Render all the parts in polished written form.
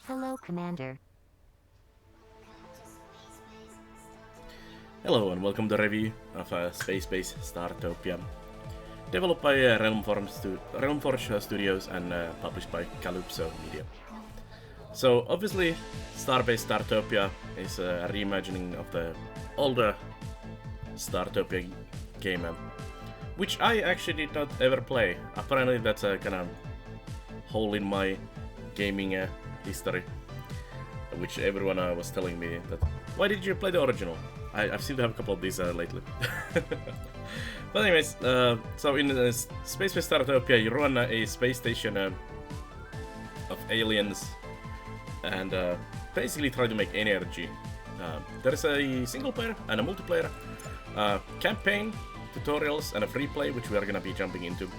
Hello, Commander. Hello and welcome to the review of Spacebase Startopia, developed by Realmforge Studios and published by Calypso Media. So obviously, Starbase Startopia is a reimagining of the older Startopia game, which I actually did not ever play. Apparently that's a kind of hole in my gaming history, which everyone was telling me that, why did you play the original? I've seemed to have a couple of these lately. But anyways, so in Spacebase Startopia you run a space station of aliens and basically try to make energy. There's a single player and a multiplayer, campaign, tutorials, and a free play, which we are gonna be jumping into.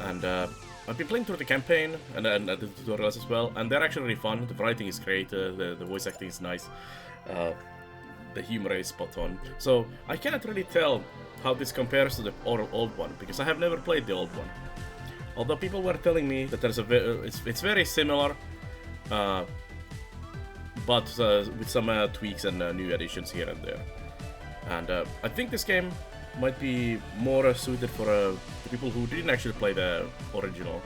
And I've been playing through the campaign and the tutorials as well, and they're actually really fun. The writing is great, the voice acting is nice, the humor is spot on. So I cannot really tell how this compares to the old one, because I have never played the old one. Although people were telling me that there's it's very similar, but with some tweaks and new additions here and there. And I think this game might be more suited for the people who didn't actually play the original.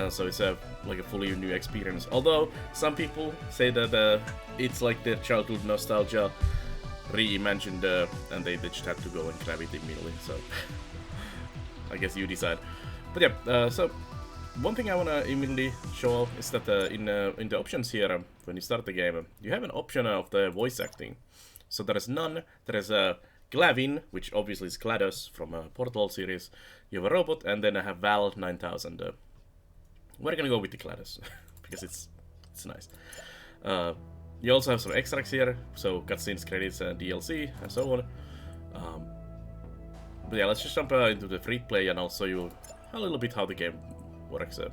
So it's like a fully new experience. Although some people say that it's like their childhood nostalgia reimagined, and they just had to go and grab it immediately. So I guess you decide. But yeah, so one thing I wanna immediately show off is that in the options here, when you start the game, you have an option of the voice acting. So there is none. There is Glavin, which obviously is GLaDOS from Portal series. You have a robot, and then I have Val 9000. We're gonna go with the GLaDOS because it's nice. You also have some extracts here, so cutscenes, credits, DLC, and so on. But yeah, let's just jump into the free play, and I'll show you a little bit how the game works. So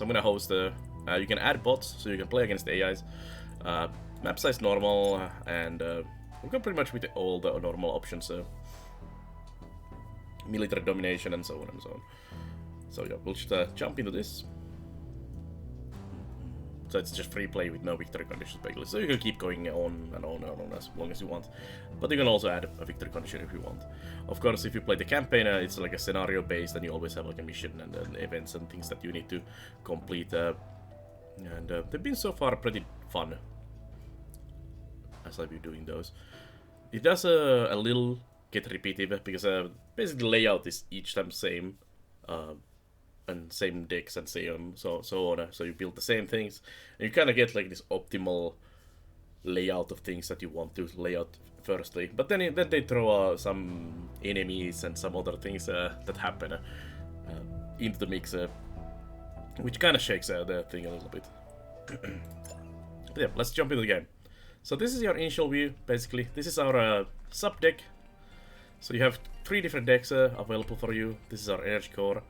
I'm gonna host. You can add bots, so you can play against AIs. Map size normal, and we go pretty much with all the normal options. Military domination and so on and so on. So yeah, we'll just jump into this. So it's just free play with no victory conditions basically. So you can keep going on and on and on as long as you want. But you can also add a victory condition if you want. Of course, if you play the campaign, it's like a scenario based, and you always have like a mission and events and things that you need to complete. And they've been so far pretty fun as I've been doing those. It does a little get repetitive because basically the layout is each time same. And same decks and so on. So you build the same things, and you kind of get like this optimal layout of things that you want to lay out firstly. But then they throw some enemies and some other things that happen into the mix, which kind of shakes the thing a little bit. But yeah, let's jump into the game. So this is your initial view, basically. This is our sub deck. So you have 3 different decks available for you. This is our energy core,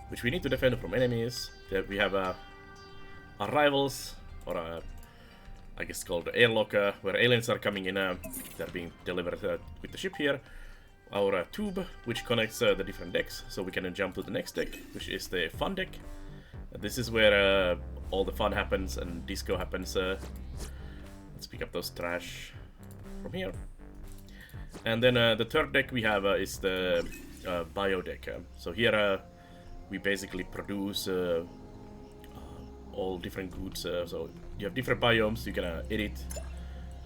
which we need to defend from enemies. We have our rivals, or I guess called airlock, where aliens are coming in. They're being delivered with the ship here. Our tube, which connects the different decks, so we can jump to the next deck, which is the fun deck. This is where all the fun happens and disco happens. Let's pick up those trash from here. And then the third deck we have is the bio deck. So here we basically produce all different goods. So you have different biomes. You can edit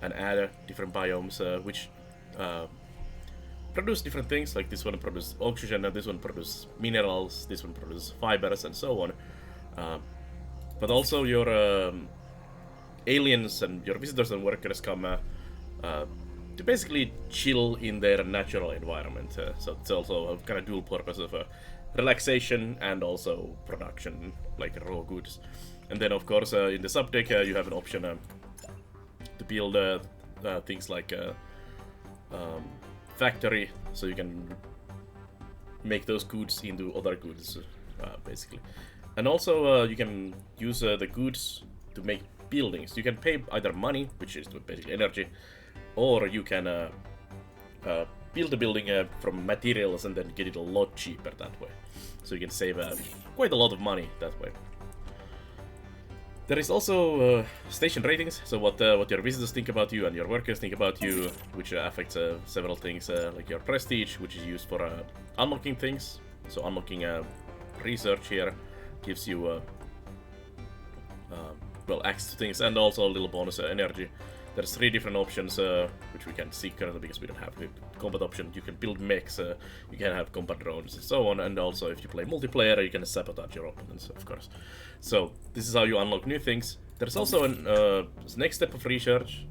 and add different biomes, which produce different things. Like this one produces oxygen, this one produces minerals, this one produces fibers, and so on. But also your aliens and your visitors and workers come to basically chill in their natural environment. So it's also a kind of dual purpose of relaxation and also production, like raw goods. And then of course in the sub deck you have an option to build things like factory, so you can make those goods into other goods, basically. And also you can use the goods to make buildings. You can pay either money, which is basically energy, or you can build a building from materials and then get it a lot cheaper that way. So you can save quite a lot of money that way. There is also station ratings, so what your visitors think about you and your workers think about you, which affects several things, like your prestige, which is used for unlocking things. So unlocking research here gives you well, access to things, and also a little bonus energy. There's 3 different options, which we can see currently because we don't have the combat option. You can build mechs, you can have combat drones, and so on, and also if you play multiplayer, you can sabotage your opponents, of course. So this is how you unlock new things. There's also a next step of research,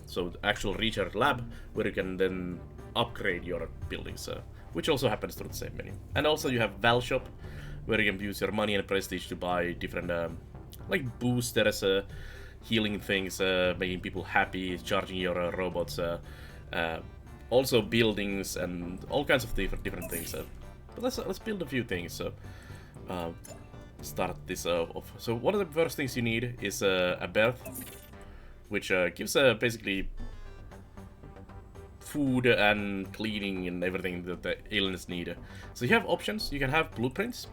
so the actual research lab, where you can then upgrade your buildings, which also happens through the same menu. And also you have Val Shop, where you can use your money and prestige to buy different like boosters, healing things, making people happy, charging your robots, also buildings and all kinds of different things. But let's build a few things. So start this off. So one of the first things you need is a berth, which gives basically food and cleaning and everything that the aliens need. So you have options. You can have blueprints.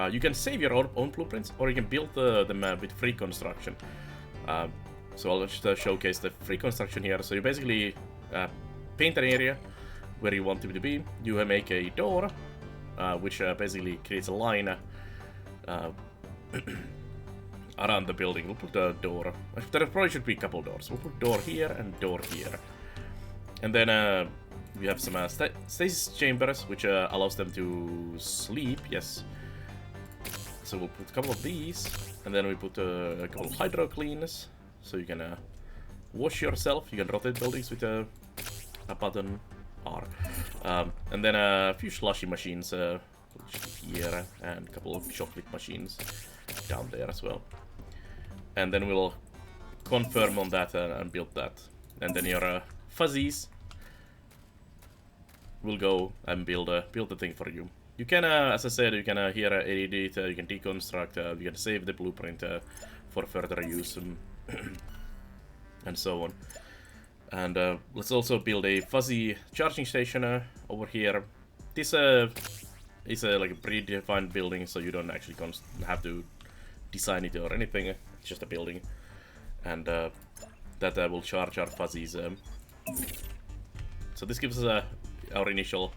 You can save your own blueprints, or you can build them with free construction. So I'll just showcase the free construction here. So you basically paint an area where you want it to be. You make a door, which basically creates a line around the building. We'll put a door. There probably should be a couple doors. We'll put door here and door here. And then we have some stasis chambers, which allows them to sleep, yes. So we'll put a couple of these, and then we put a couple of hydro cleaners, so you can wash yourself. You can rotate buildings with a button R. And then a few slushy machines here, and a couple of chocolate machines down there as well. And then we'll confirm on that and build that. And then your fuzzies will go and build the thing for you. You can, as I said, you can here edit it, you can deconstruct, you can save the blueprint for further use, and so on. And let's also build a fuzzy charging station over here. This is like a predefined building, so you don't actually have to design it or anything. It's just a building, and that will charge our fuzzies. So this gives us our initial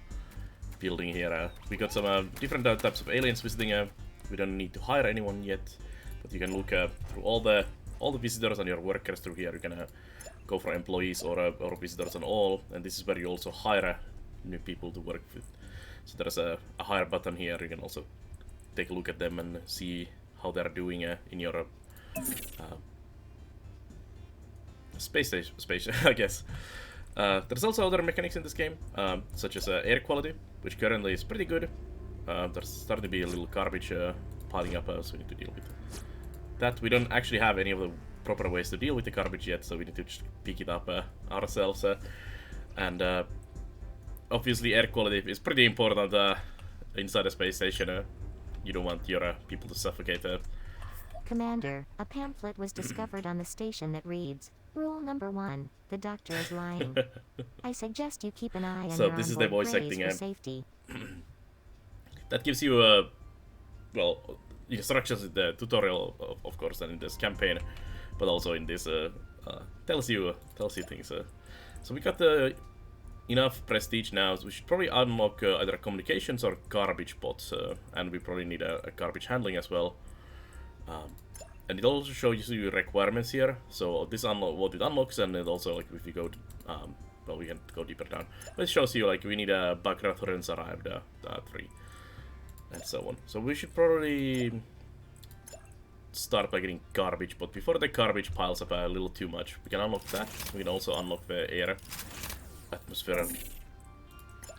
building here. We got some different types of aliens visiting. We don't need to hire anyone yet, but you can look through all the visitors and your workers through here. You can go for employees or visitors and all, and this is where you also hire new people to work with. So there's a hire button here. You can also take a look at them and see how they're doing in your space, I guess. There's also other mechanics in this game, such as air quality, which currently is pretty good. There's starting to be a little garbage piling up, so we need to deal with that. We don't actually have any of the proper ways to deal with the garbage yet, so we need to just pick it up ourselves. And obviously air quality is pretty important inside a space station. You don't want your people to suffocate. Commander, a pamphlet was discovered on the station that reads, Rule number 1, the doctor is lying. I suggest you keep an eye on So your this is the onboard voice grays acting. for safety. That gives you well, instructions in the tutorial, of course, and in this campaign, but also in this tells you things. So we got enough prestige now, so we should probably unlock either communications or garbage pots, and we probably need a garbage handling as well. And it also shows you requirements here. So this what it unlocks, and it also, like, if you go to, well, we can go deeper down. But it shows you, like, we need a Bagrathorens arrived 3, and so on. So we should probably start by getting garbage, but before the garbage piles up a little too much, we can unlock that. We can also unlock the air atmosphere.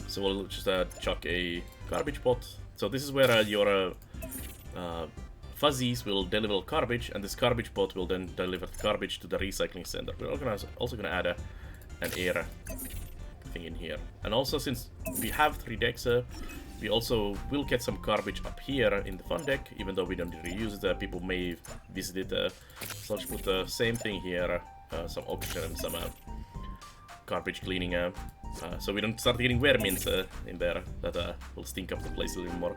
So we'll just chuck a garbage pot. So this is where your fuzzies will deliver garbage, and this garbage pot will then deliver garbage to the recycling center. We're also gonna add an air thing in here. And also, since we have 3 decks, we also will get some garbage up here in the fun deck, even though we don't really use it. People may visit it. So I'll just put the same thing here, some oxygen and some garbage cleaning, so we don't start getting vermins in there that will stink up the place a little more.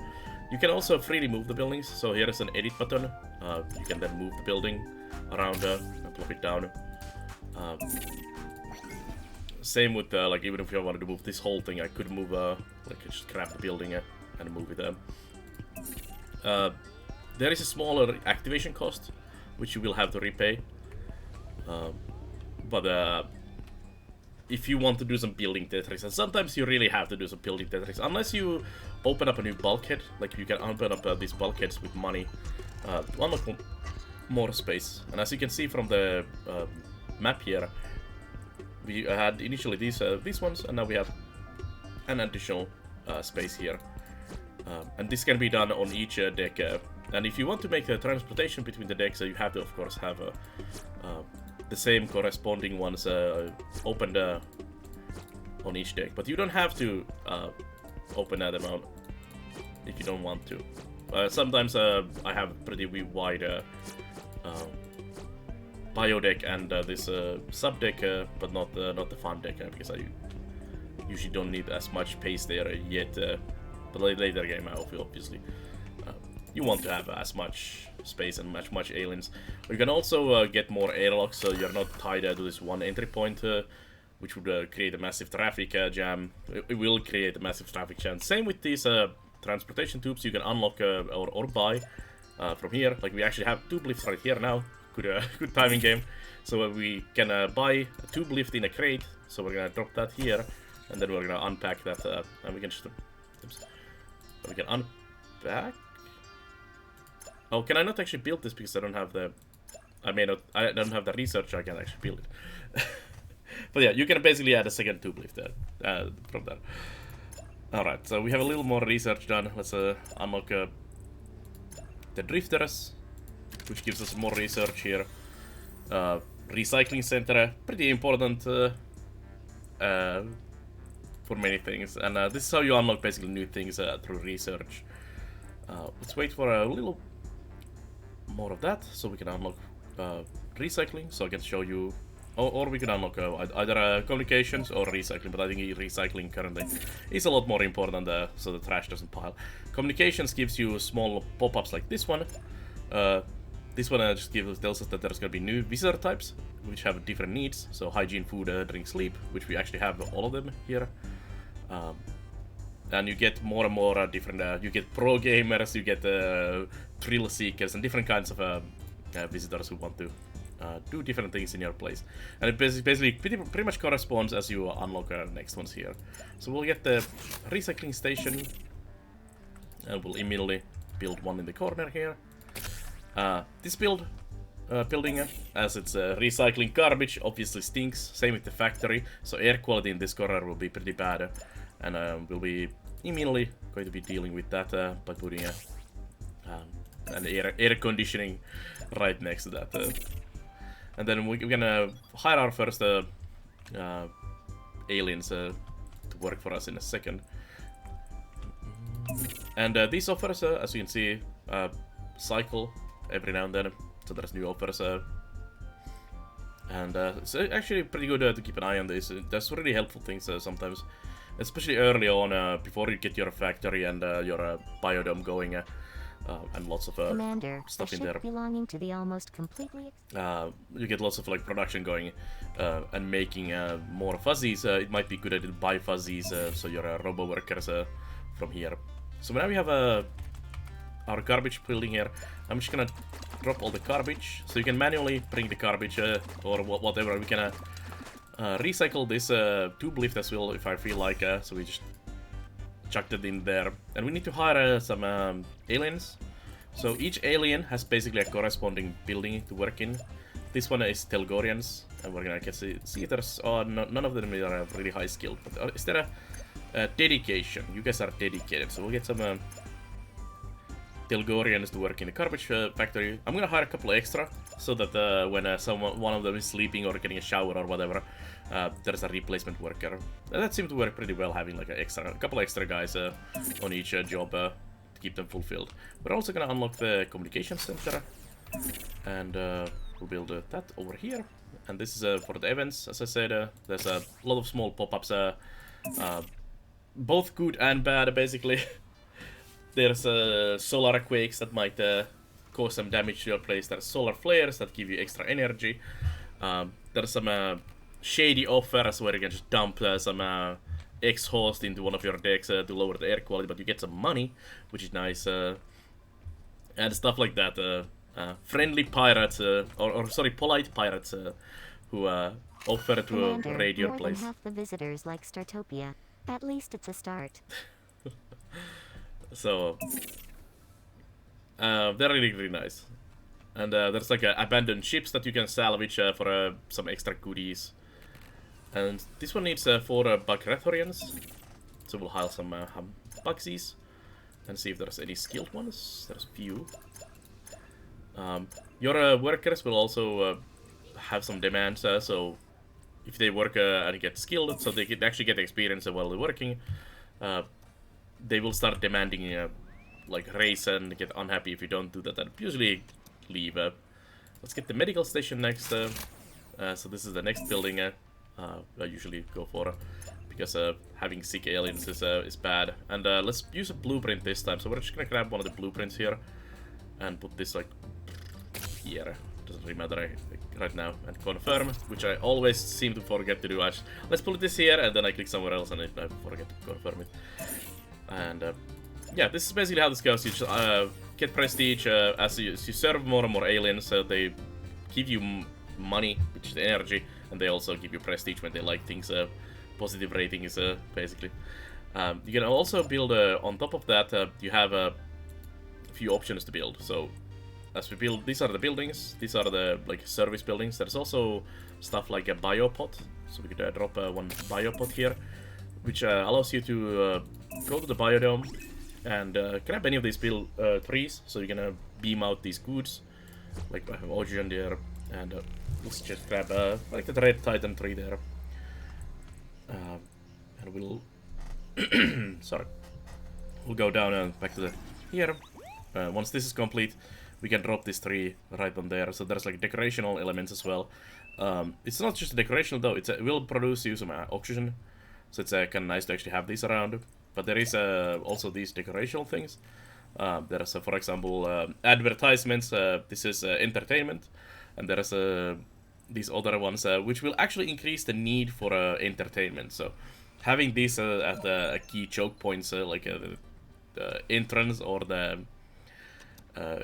You can also freely move the buildings. So here is an edit button. You can then move the building around and plop it down. Same with like even if I wanted to move this whole thing, I could move like just grab the building and move it. There is a smaller activation cost, which you will have to repay. But if you want to do some building Tetris, and sometimes you really have to do some building Tetris, unless you open up a new bulkhead, like you can open up these bulkheads with money to unlock more space. And as you can see from the map here, we had initially these ones, and now we have an additional space here. And this can be done on each deck. And if you want to make a transportation between the decks, you have to, of course, have the same corresponding ones opened on each deck. But you don't have to open that amount if you don't want to. Sometimes I have pretty wide bio deck and this sub deck, but not the fun deck, because I usually don't need as much space there yet. But later game, obviously, you want to have as much space and much aliens. You can also get more airlocks, so you're not tied to this one entry point, which would create a massive traffic jam. It will create a massive traffic jam. Same with these transportation tubes. You can unlock or buy from here. Like we actually have tube lifts right here now. Good timing game. So we can buy a tube lift in a crate. So we're gonna drop that here, and then we're gonna unpack that, and we can just. Oops. We can unpack. Oh, can I not actually build this because I don't have the... I don't have the research, I can actually build it. But yeah, you can basically add a second tube lift there, from there. Alright, so we have a little more research done. Let's unlock the drifters, which gives us more research here. Recycling center, pretty important for many things. And this is how you unlock basically new things through research. Let's wait for a little more of that, so we can unlock recycling, so I can show you, or we can unlock either communications or recycling, but I think recycling currently is a lot more important, so the trash doesn't pile. Communications gives you small pop-ups like this one. This one just tells us that there's gonna be new visitor types, which have different needs, so hygiene, food, drink, sleep, which we actually have all of them here. And you get more and more different, you get pro gamers, you get thrill seekers, and different kinds of visitors who want to do different things in your place. And it basically pretty much corresponds as you unlock next ones here. So we'll get the recycling station, and we'll immediately build one in the corner here. This building, as it's recycling garbage, obviously stinks. Same with the factory, so air quality in this corner will be pretty bad. And we'll be immediately going to be dealing with that by putting an air conditioning right next to that. And then we're gonna hire our first aliens to work for us in a second. And these offers, as you can see, cycle every now and then. So there's new offers. And it's actually pretty good to keep an eye on this. There's really helpful things sometimes. Especially early on, before you get your factory and your biodome going, and lots of Commander, stuff a in ship there. belonging to the almost completely You get lots of like production going and making more fuzzies. It might be good to buy fuzzies, so your robo workers from here. So now we have our garbage building here. I'm just gonna drop all the garbage, so you can manually bring the garbage or whatever. We can recycle this tube lift as well if I feel like, so we just chucked it in there. And we need to hire some aliens. So each alien has basically a corresponding building to work in. This one is Telgorians, and we're gonna see if there's... Oh, no, none of them are really high skilled, but is there a dedication? You guys are dedicated, so we'll get some Telgorians to work in the garbage factory. I'm gonna hire a couple extra, so that when one of them is sleeping or getting a shower or whatever, there's a replacement worker. And that seemed to work pretty well, having like a couple extra guys on each job to keep them fulfilled. We're also gonna unlock the communication center, and we'll build that over here. And this is for the events, as I said. There's a lot of small pop-ups, both good and bad, basically. There's solar quakes that might cause some damage to your place. There's solar flares that give you extra energy. There's some shady offers where you can just dump some exhaust into one of your decks to lower the air quality, but you get some money, which is nice. And stuff like that. Friendly pirates, sorry, polite pirates who offer to Commander, raid your more place. than half the visitors like Startopia. At least it's a start. So, they're really, really nice. And there's like abandoned ships that you can salvage for some extra goodies. And this one needs 4 Bugrethorians. So we'll hire some Bugsies and see if there's any skilled ones. There's a few. Your workers will also have some demands, so if they work and get skilled, so they can actually get experience while they're working, they will start demanding like raise and get unhappy if you don't do that and usually leave. Let's get the medical station next. So this is the next building I usually go for because having sick aliens is bad. And let's use a blueprint this time. So we're just gonna grab one of the blueprints here and put this like here. Doesn't really matter right now. And confirm, which I always seem to forget to do. Let's put this here and then I click somewhere else and I forget to confirm it. And yeah, this is basically how this goes. You just get prestige as you serve more and more aliens. They give you money, which is the energy, and they also give you prestige when they like things. Positive ratings, basically. You can also build on top of that. You have a few options to build. So as we build, these are the buildings. These are the like service buildings. There's also stuff like a biopod. So we could drop one biopod here, which allows you to go to the biodome and grab any of these trees. So you're gonna beam out these goods. Like I have oxygen there, and let's just grab like the red titan tree there. And we'll sorry, we'll go down and back to the here. Once this is complete, we can drop this tree right on there. So there's like decorational elements as well. It's not just decorational though. It will produce you some oxygen, so it's kind of nice to actually have these around. But there is also these decorational things. There's for example advertisements. This is entertainment, and there's these other ones which will actually increase the need for entertainment. So having these at the key choke points like the entrance or the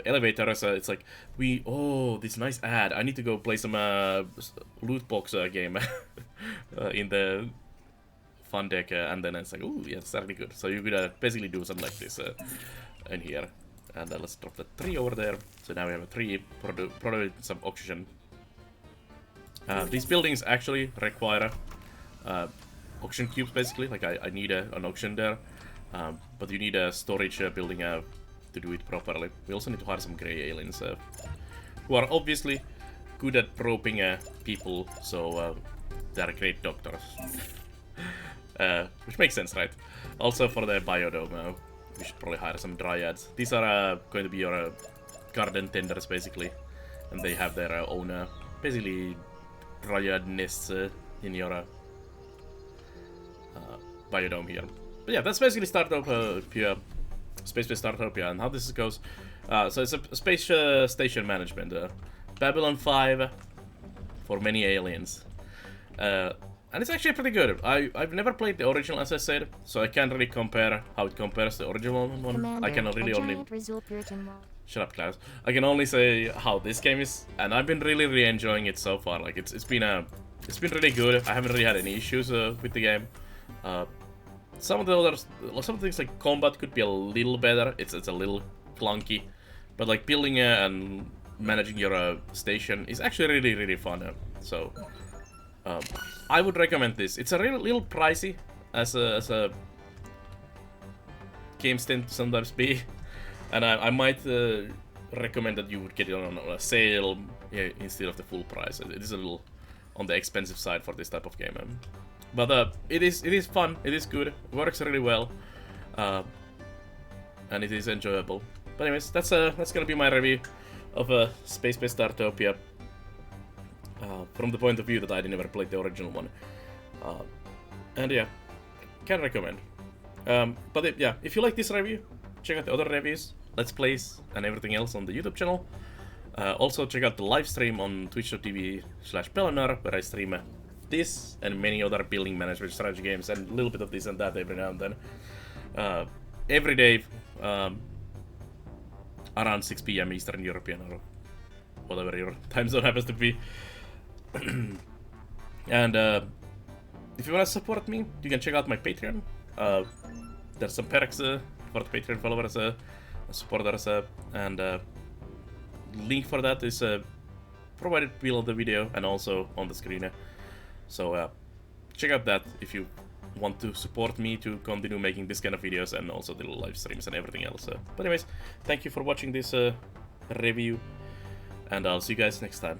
elevators, it's like this nice ad. I need to go play some loot box game in the fun deck, and then it's like, ooh, yeah, it's really good. So you could basically do something like this in here. And let's drop the tree over there. So now we have a tree, produce some oxygen. These buildings actually require oxygen cubes, basically. Like I need an oxygen there, but you need a storage building to do it properly. We also need to hire some grey aliens who are obviously good at probing people, so they're great doctors. Which makes sense, right? Also for the biodome, we should probably hire some dryads. These are going to be your garden tenders, basically, and they have their own basically dryad nests in your biodome here. But yeah, that's basically Startopia, Spacebase Startopia, and how this goes. So it's a space station management. Babylon 5 for many aliens. And it's actually pretty good. I've never played the original, as I said, so I can't really compare how it compares to the original one. Commander, I can really only... Shut up, Klaus. I can only say how this game is, and I've been really enjoying it so far. Like it's been really good. I haven't really had any issues with the game. Some of the things like combat could be a little better. It's a little clunky, but like building and managing your station is actually really fun. So I would recommend this. It's a little pricey, as a games tend to sometimes be, and I might recommend that you would get it on a sale instead of the full price. It is a little on the expensive side for this type of game. But it is fun. It is good. It works really well, and it is enjoyable. But anyways, that's gonna be my review of Spacebase Startopia. From the point of view that I never played the original one. And yeah, can recommend. But yeah, if you like this review, check out the other reviews, let's plays, and everything else on the YouTube channel. Also check out the live stream on twitch.tv/Pellonar, where I stream this and many other building management strategy games and a little bit of this and that every now and then. Every day around 6 p.m. Eastern European or whatever your time zone happens to be. And if you want to support me, you can check out my Patreon. There's some perks for the Patreon followers, supporters, and link for that is provided below the video and also on the screen. So check out that if you want to support me to continue making this kind of videos and also the live streams and everything else. But anyways, thank you for watching this review, and I'll see you guys next time.